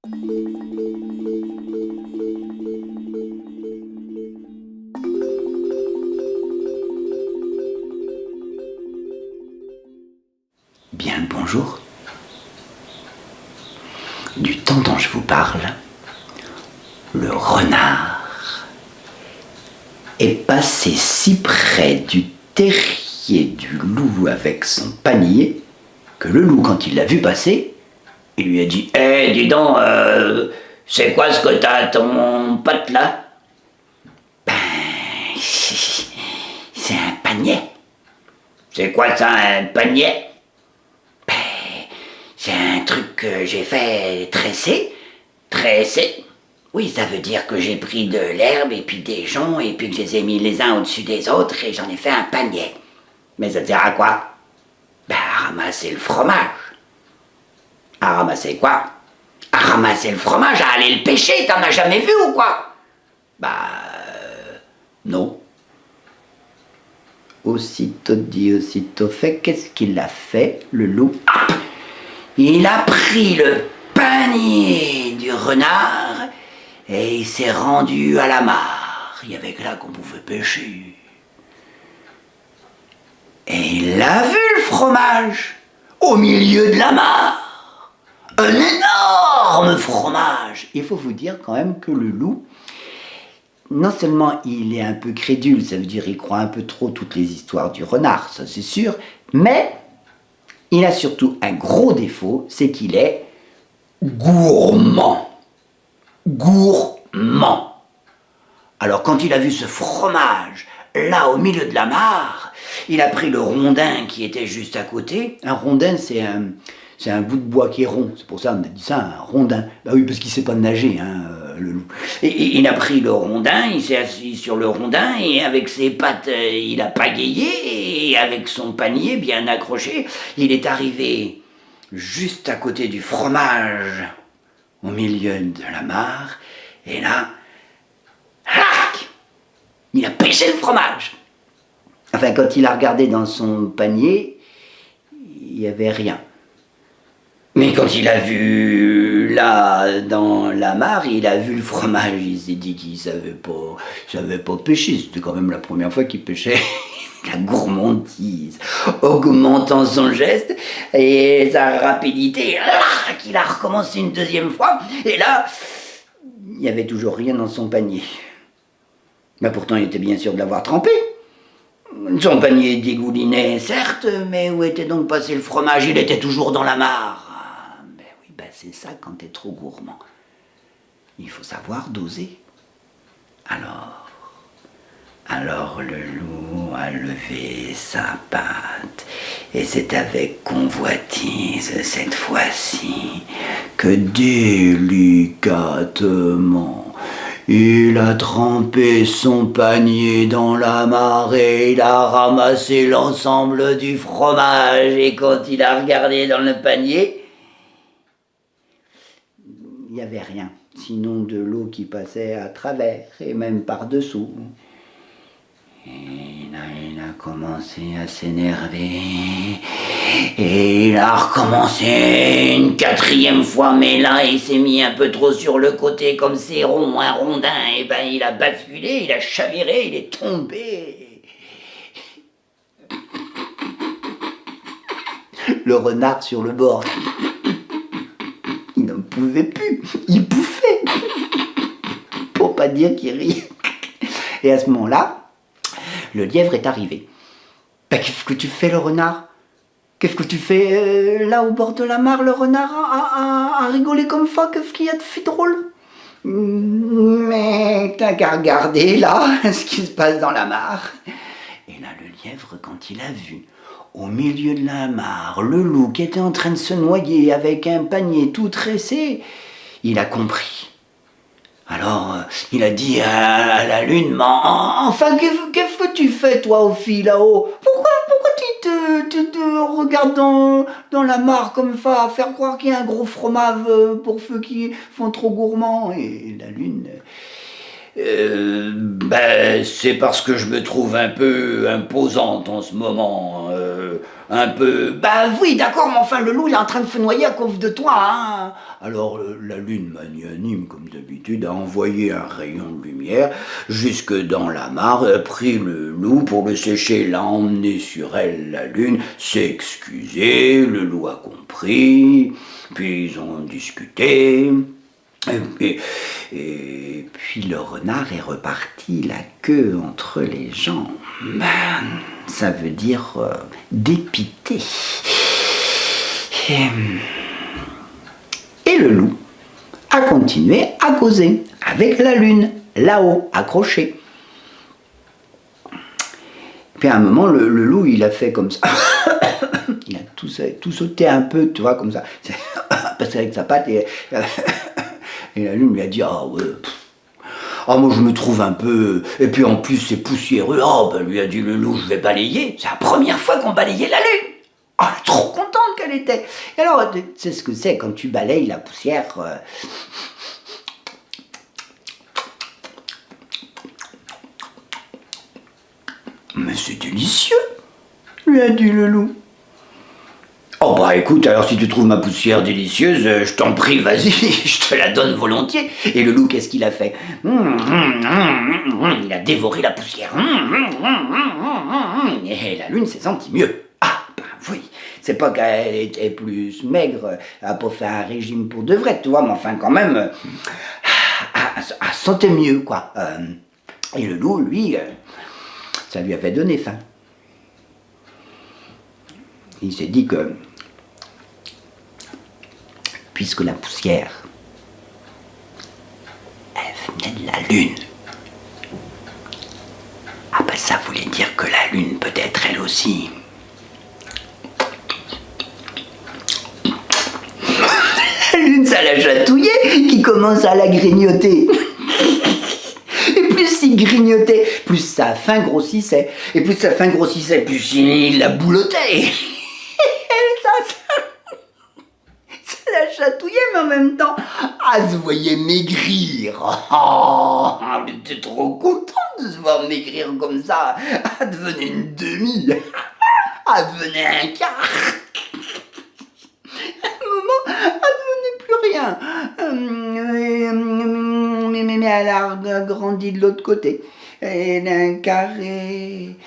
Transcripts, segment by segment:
Bien le bonjour. Du temps dont je vous parle, le renard est passé si près du terrier du loup avec son panier que le loup, quand il l'a vu passer, il lui a dit: « dis donc, c'est quoi ce que t'as à ton pote là ?»« Ben, c'est un panier. »« C'est quoi ça, un panier ?» ?»« Ben, c'est un truc que j'ai fait tresser. »« Tresser ?» Oui, ça veut dire que j'ai pris de l'herbe et puis des joncs et puis que je les ai mis les uns au-dessus des autres et j'en ai fait un panier. Mais ça sert à quoi? Ben, à ramasser le fromage. À ramasser quoi? À ramasser le fromage, à aller le pêcher, t'en as jamais vu ou quoi? Non. Aussitôt dit, aussitôt fait, qu'est-ce qu'il a fait, le loup? Il a pris le panier du renard et il s'est rendu à la mare. Il y avait que là qu'on pouvait pêcher. Et il a vu le fromage au milieu de la mare. Un énorme fromage. Il faut vous dire quand même que le loup, non seulement il est un peu crédule, ça veut dire il croit un peu trop toutes les histoires du renard, ça c'est sûr, mais il a surtout un gros défaut, c'est qu'il est gourmand. Gourmand. Alors quand il a vu ce fromage là au milieu de la mare, il a pris le rondin qui était juste à côté. Un rondin, c'est un bout de bois qui est rond. C'est pour ça qu'on a dit ça, un rondin. Bah oui, parce qu'il ne sait pas nager, le loup. Et il a pris le rondin, il s'est assis sur le rondin, et avec ses pattes, il a pagayé, et avec son panier bien accroché, il est arrivé juste à côté du fromage, au milieu de la mare, et là, clac, il a pêché le fromage. Enfin, quand il a regardé dans son panier, il n'y avait rien. Mais quand il a vu là, dans la mare, il a vu le fromage, il s'est dit qu'il savait pas pêcher. C'était quand même la première fois qu'il pêchait. La gourmandise, augmentant son geste et sa rapidité, qu'il a recommencé une deuxième fois. Et là, il n'y avait toujours rien dans son panier. Mais pourtant, il était bien sûr de l'avoir trempé. Son panier dégoulinait, certes, mais où était donc passé le fromage? Il était toujours dans la mare. C'est ça quand t'es trop gourmand. Il faut savoir doser. Alors le loup a levé sa patte, et c'est avec convoitise cette fois-ci que délicatement il a trempé son panier dans la mare et il a ramassé l'ensemble du fromage. Et quand il a regardé dans le panier, il n'y avait rien, sinon de l'eau qui passait à travers et même par-dessous. Et là, il a commencé à s'énerver et il a recommencé une quatrième fois, mais là, il s'est mis un peu trop sur le côté comme c'est rond, un rondin, et ben il a basculé, il a chaviré, il est tombé. Le renard sur le bord. Il n'en pouvait plus, il bouffait, pour pas dire qu'il riait. Et à ce moment-là, le lièvre est arrivé. Ben, qu'est-ce que tu fais, le renard? Qu'est-ce que tu fais là au bord de la mare, le renard, à rigoler comme ça? Qu'est-ce qu'il y a de si drôle? Mais t'as qu'à regarder là ce qui se passe dans la mare. Et là, le lièvre, quand il a vu au milieu de la mare le loup qui était en train de se noyer avec un panier tout tressé, il a compris. Alors, il a dit à la lune: « Enfin, qu'est-ce que tu fais, toi, aux filles, là-haut? Pourquoi tu te regardes dans la mare comme ça, à faire croire qu'il y a un gros fromage pour ceux qui font trop gourmand ?» Et la lune, Ben, c'est parce que je me trouve un peu imposante en ce moment. Un peu. Bah oui, d'accord, mais enfin, le loup, il est en train de se noyer à cause de toi, hein. Alors, la lune magnanime, comme d'habitude, a envoyé un rayon de lumière jusque dans la mare, a pris le loup pour le sécher, l'a emmené sur elle, la lune, s'est excusé, le loup a compris, puis ils ont discuté. Et puis le renard est reparti la queue entre les jambes. Ça veut dire dépité. Et le loup a continué à causer avec la lune, là-haut, accroché. Puis à un moment, le loup, il a fait comme ça. Il a tout sauté un peu, tu vois, comme ça. Parce qu'avec sa patte, et la lune lui a dit, ah ouais, ah moi je me trouve un peu, et puis en plus c'est poussiéreux, oh ben lui a dit le loup, je vais balayer, c'est la première fois qu'on balayait la lune. Oh, elle est trop contente qu'elle était. Et alors, tu sais ce que c'est quand tu balayes la poussière Mais c'est délicieux, lui a dit le loup. Oh bah écoute, alors si tu trouves ma poussière délicieuse, je t'en prie, vas-y, je te la donne volontiers. Et le loup, qu'est-ce qu'il a fait? Il a dévoré la poussière. Et la lune s'est sentie mieux. Ah, bah oui, c'est pas qu'elle était plus maigre, elle a pas fait un régime pour de vrai, tu vois, mais enfin quand même, elle sentait mieux, quoi. Et le loup, lui, ça lui avait donné faim. Il s'est dit que, puisque la poussière, elle venait de la lune, ah ben ça voulait dire que la lune, peut-être elle aussi, la lune, ça l'a chatouillé, qui commence à la grignoter. Et plus il grignotait, plus sa faim grossissait. Et plus sa faim grossissait, plus il la boulottait. Ça la chatouillait, mais en même temps, elle se voyait maigrir. Oh, elle était trop contente de se voir maigrir comme ça. Elle devenait une demi. Elle devenait un quart. À un moment, elle devenait plus rien. Mais elle a grandi de l'autre côté. Elle a un carré.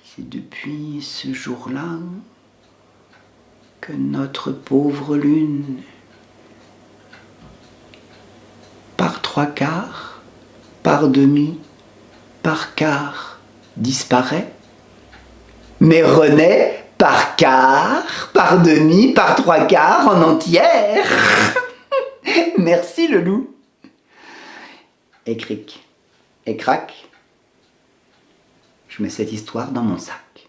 C'est depuis ce jour-là que notre pauvre lune, par trois quarts, par demi, par quart, disparaît, mais renaît par quart, par demi, par trois quarts, en entière. Merci le loup. Et cric, et crac, je mets cette histoire dans mon sac.